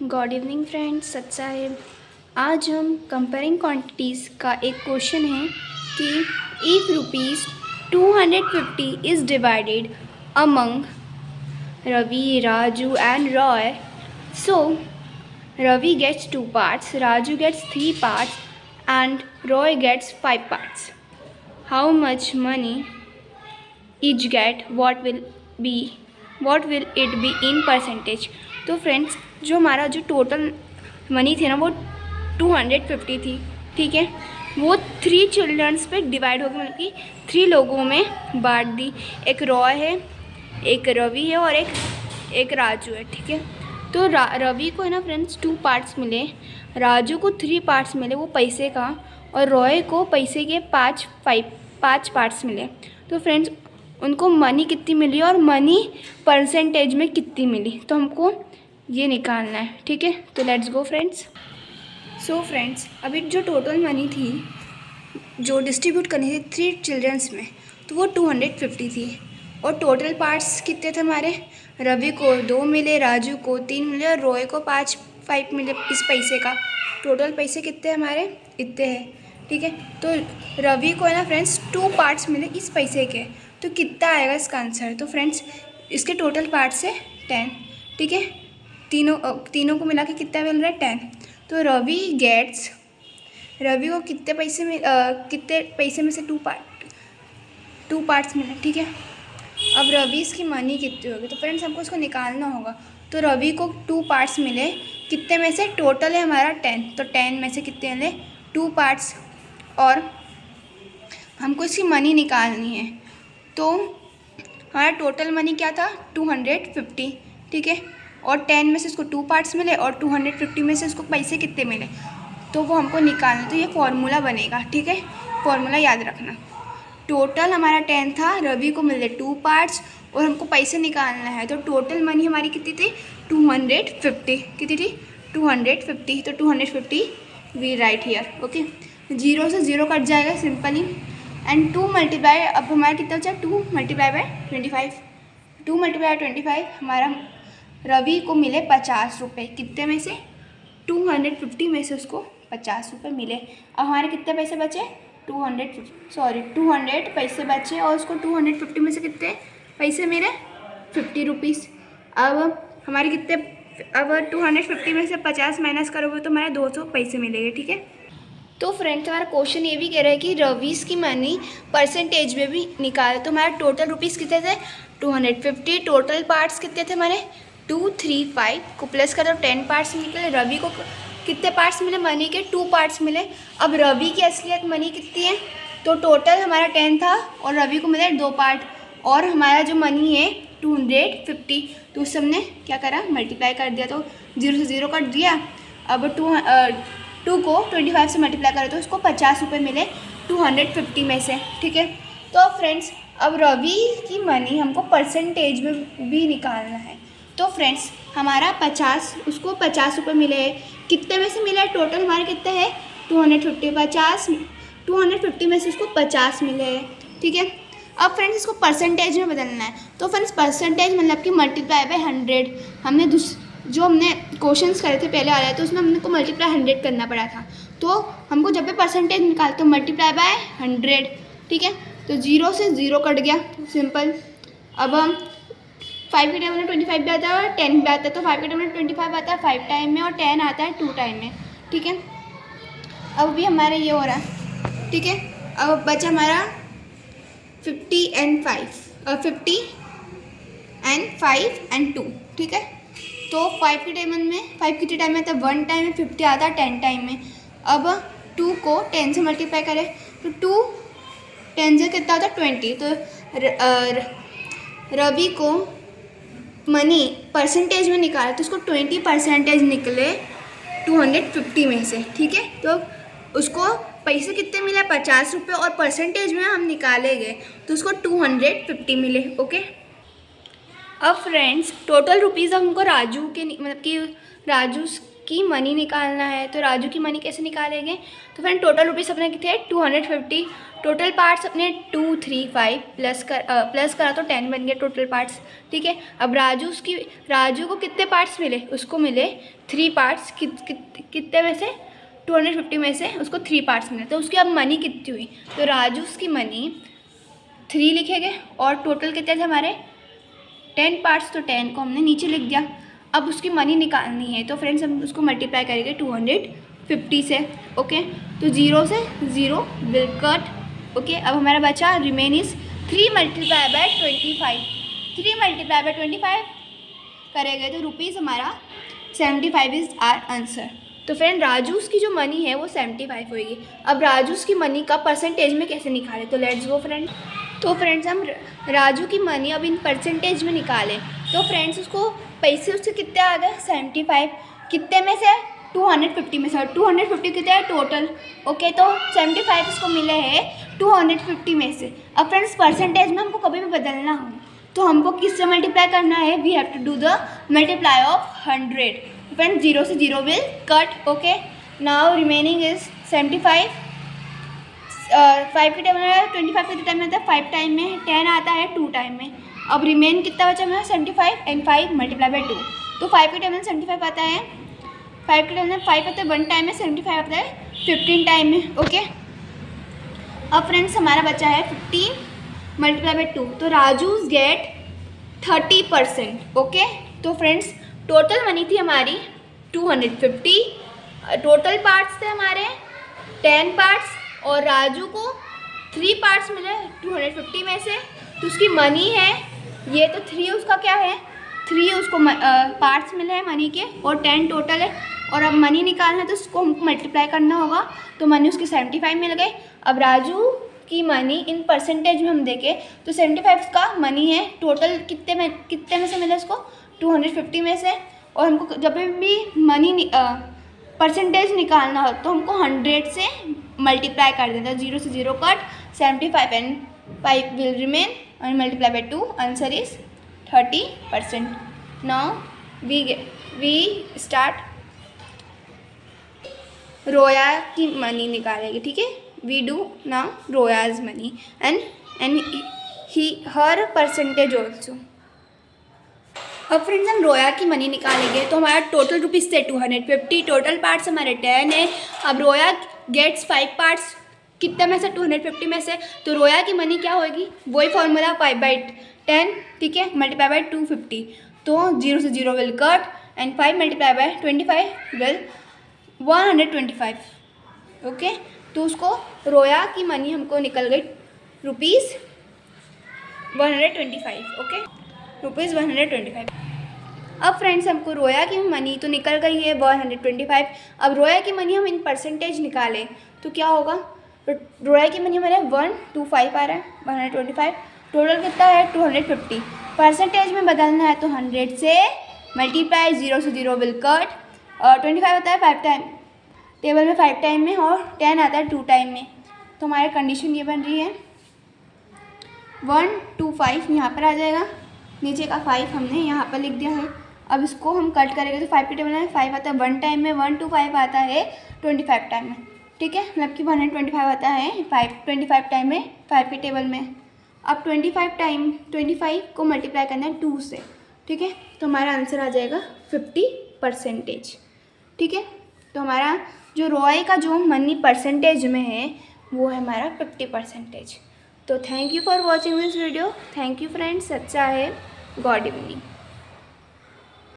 Good evening friends, सत साहेब। आज हम कंपेयरिंग क्वांटिटीज़ का एक क्वेश्चन है कि if rupees 250 is divided among Ravi, Raju and Roy, so Ravi gets 2 parts, Raju gets 3 parts and Roy gets 5 parts. How much money each get? What will it be in percentage? तो friends, जो हमारा जो total money थी ना वो 250 थी, ठीक है। वो 3 चिल्ड्रंस पे डिवाइड हो गई, मतलब कि 3 लोगों में बांट दी। एक रॉय है, एक रवि है और एक राजू है, ठीक है। तो रवि को है ना फ्रेंड्स 2 पार्ट्स मिले, राजू को 3 पार्ट्स मिले वो पैसे का, और रॉय को पैसे के 5 पार्ट्स मिले। तो फ्रेंड्स, उनको मनी कितनी मिली और मनी परसेंटेज में कितनी मिली, तो हमको ये निकालना है, ठीक है। तो let's go friends. So friends, अभी जो टोटल मनी थी जो डिस्ट्रीब्यूट करनी थी 3 चिल्ड्रंस में, तो वो 250 थी। और टोटल पार्ट्स कितने थे हमारे? रवि को 2 मिले, राजू को 3 मिले और रॉय को 5 मिले इस पैसे का। टोटल पैसे कितने हमारे? इतने हैं, ठीक है। तो रवि को है ना फ्रेंड्स 2 पार्ट्स मिले इस पैसे के, तो कितना आएगा इसका आंसर? तो फ्रेंड्स, इसके टोटल पार्ट्स है 10, ठीक है। तीनों को मिला के कितना मिल रहा है? 10। तो रवि को कितने पैसे में से 2 पार्ट्स मिले, ठीक है। अब रवि इसकी मनी कितनी होगी, तो फ्रेंड्स हमको इसको निकालना होगा। तो रवि को 2 पार्ट्स मिले, कितने में से? टोटल है हमारा 10, तो 10 में से कितने मिले? 2 पार्ट्स। और हमको इसकी मनी निकालनी है, तो हमारा टोटल मनी क्या था? 250, ठीक है। और 10 में से इसको 2 पार्ट्स मिले और 250 में से इसको पैसे कितने मिले, तो वो हमको निकालना। तो ये फॉर्मूला बनेगा, ठीक है। फॉर्मूला याद रखना। टोटल हमारा 10 था, रवि को मिले 2 पार्ट्स और हमको पैसे निकालना है। तो टोटल मनी हमारी कितनी थी? 250। कितनी थी? 250। तो 250 वी राइट हियर, ओके। 0 से 0 कट जाएगा सिंपली, एंड 2 मल्टीप्लाई, अब हमारा कितना बचा? 2 मल्टीप्लाई बाय 25। 2 मल्टीप्लाई बाय 25 हमारा रवि को मिले 50 रुपये। कितने में से? 250 में से उसको 50 रुपये मिले। अब हमारे कितने पैसे बचे? 200 पैसे बचे, और उसको 250 में से कितने पैसे मिले? 50 रुपीज़। अब हमारे कितने? अब 250 में से 50 माइनस करोगे तो हमारे 200 पैसे मिलेंगे, ठीक है। तो फ्रेंड्स, हमारा क्वेश्चन ये भी कह रहा है कि रवीज़ की मनी परसेंटेज में भी निकाले। तो हमारा टोटल रुपीज़ कितने थे? 250। टोटल पार्ट्स कितने थे हमारे? 2, 3, 5 को प्लस करो, 10 पार्ट्स निकले। रवि को कितने पार्ट्स मिले? मनी के 2 पार्ट्स मिले। अब रवि की असलियत मनी कितनी है? तो टोटल हमारा 10 था और रवि को मिले 2 पार्ट, और हमारा जो मनी है 250। तो उस सबने क्या करा? मल्टीप्लाई कर दिया, तो 0 से 0 कट दिया। अब 2 को 25 से मल्टीप्लाई करें तो उसको 50 रुपये मिले 250 में से, ठीक है। तो फ्रेंड्स, अब रवि की मनी हमको परसेंटेज में भी निकालना है। तो फ्रेंड्स, हमारा 50, उसको 50 रुपये मिले हैं। कितने में से मिला है? टोटल हमारे कितने हैं? 250 में से उसको 50 मिले हैं, ठीक है। अब फ्रेंड्स, इसको परसेंटेज में बदलना है। तो फ्रेंड्स, परसेंटेज मतलब कि मल्टीप्लाई बाय 100। हमने जो हमने क्वेश्चंस करे थे पहले वाले, तो उसमें हमको मल्टीप्लाई 100 करना पड़ा था। तो हमको जब भी परसेंटेज निकालते तो मल्टीप्लाई बाय 100, ठीक है। तो 0 से 0 कट गया, सिंपल। अब हम 5 के टाइम में 25 भी आता है और 10 भी आता है। तो 5 के टाइम में 25 आता है 5 टाइम में, और 10 आता है 2 टाइम में, ठीक है। अब भी हमारा ये हो रहा है, ठीक है। अब बचा हमारा 50 एंड 5 एंड 2, ठीक है। तो 5 के टाइम में 5 कितने टाइम में आता है? 1 टाइम में। 50 आता है 10 टाइम में। अब 2 को 10 से मल्टीप्लाई करें तो 2 10 से कितना होता है? 20। तो रवि को मनी परसेंटेज में निकाला तो उसको 20% निकले 250 में से, ठीक है। तो उसको पैसे कितने मिले? 50 रुपये, और परसेंटेज में हम निकाले गए तो उसको 250 मिले, ओके। अब फ्रेंड्स, टोटल रुपीज़ हमको राजू के मतलब कि राजू की मनी निकालना है। तो राजू की मनी कैसे निकालेंगे? तो फ्रेंड टोटल रुपीज़ अपने कितने 250, टोटल पार्ट्स अपने 2 3 5 प्लस करा तो 10 बन गए टोटल पार्ट्स। ठीक है, अब राजू को कितने पार्ट्स मिले? उसको मिले 3 पार्ट्स। कितने में से? 250 में से उसको 3 पार्ट्स मिले। तो उसकी अब मनी कितनी हुई? तो राजू की मनी 3 लिखेंगे और टोटल कितने थे हमारे 10 पार्ट्स, तो 10 को हमने नीचे लिख दिया। अब उसकी मनी निकालनी है तो फ्रेंड्स हम उसको मल्टीप्लाई करेंगे 250 से। ओके, तो 0 से 0 विल कट। ओके, अब हमारा बचा remain is 3 multiply by 25। 3 multiply by 25 करेंगे तो रुपीज़ हमारा 75 इज़ आर आंसर। तो फ्रेंड राजूस की जो मनी है वो 75 होगी। अब राजूस की मनी का परसेंटेज में कैसे निकालें? तो लेट्स गो फ्रेंड। तो फ्रेंड्स हम राजू की मनी अब इन परसेंटेज में निकालें। तो फ्रेंड्स उसको पैसे उससे कितने आ गए 75, कितने में से 250 में से। 250 कितने हैं टोटल? ओके, तो 75 उसको मिले हैं 250 में से। अब फ्रेंड्स परसेंटेज में हमको कभी भी बदलना हो तो हमको किससे मल्टीप्लाई करना है? We have to do the multiply of 100। Friends 0 से 0 will cut. Okay, now remaining is 75। 5 के टाइम में 25 के टाइम में आता है 5 टाइम में, 10 आता है 2 टाइम में। अब रिमेन कितना बचा हमें 75 एंड 5 मल्टीप्लाई बाय 2। तो 5 के टाइम में 75 आता है, 5 के टाइम में 5 आता है 1 टाइम में, 75 आता है 15 टाइम में। ओके, अब फ्रेंड्स हमारा बचा है 15 मल्टीप्लाई बाय 2। तो राजू गेट 30%। ओके, तो फ्रेंड्स टोटल मनी थी हमारी 250, टोटल पार्ट्स थे हमारे 10 पार्ट्स और राजू को 3 पार्ट्स मिले 250 में से। तो उसकी मनी है ये, तो 3 उसका क्या है 3 उसको पार्ट्स मिले हैं मनी के और 10 टोटल है। और अब मनी निकालना है तो उसको हमको मल्टीप्लाई करना होगा। तो मनी उसकी 75 मिल गई। अब राजू की मनी इन परसेंटेज में हम देखें तो 75 का मनी है टोटल कितने में से मिले उसको 250 में से। और हमको जब भी मनी परसेंटेज निकालना हो तो हमको 100 से मल्टीप्लाई कर देना। 0 से 0 cut, 75 and 5 will remain and multiply by 2, answer is 30%. Now we start रोया की मनी निकालेंगे। ठीक है, we do now Roya's money and her percentage also। अब फ्रेंड्स हम रोया की मनी निकालेंगे तो हमारा टोटल रुपीज़ थे 250, टोटल पार्ट्स हमारे 10 है। अब रोया गेट्स 5 पार्ट्स कितने में से 250 में से। तो रोया की मनी क्या होगी? वही फॉर्मूला 5/10। ठीक है, मल्टीप्लाई बाय 250। तो 0 से 0 will cut and 5 multiply by 25 will 125। Okay, तो उसको रोया की मनी हमको निकल गई रुपीज़ 125। Okay, rupees 125। अब फ्रेंड्स हमको रोया की मनी तो निकल गई है 125। अब रोया की मनी हम इन परसेंटेज निकालें तो क्या होगा? तो रोया की मनी हमारे 125 आ रहा है 125, टोटल कितना है 250। परसेंटेज में बदलना है तो 100 से मल्टीप्लाई, 0 से 0 विल कट और 25 आता है 5 टाइम, टेबल में 5 टाइम में और 10 आता है 2 टाइम में। तो हमारी कंडीशन ये बन रही है 125 यहाँ पर आ जाएगा, नीचे का 5 हमने यहाँ पर लिख दिया है। अब इसको हम कट करेंगे तो 5 के टेबल में 5 आता है 1 टाइम में, 125 आता है 25 टाइम में। ठीक है, मतलब कि 125 आता है 25 टाइम में 5 के टेबल में। अब 25 को मल्टीप्लाई करना है 2 से। ठीक है, तो हमारा आंसर आ जाएगा 50%। ठीक है, तो हमारा जो रोए का जो मनी परसेंटेज में है वो है हमारा 50%। तो thank you for watching this video. Thank you friends, अच्छा है, गॉड इवनिंग।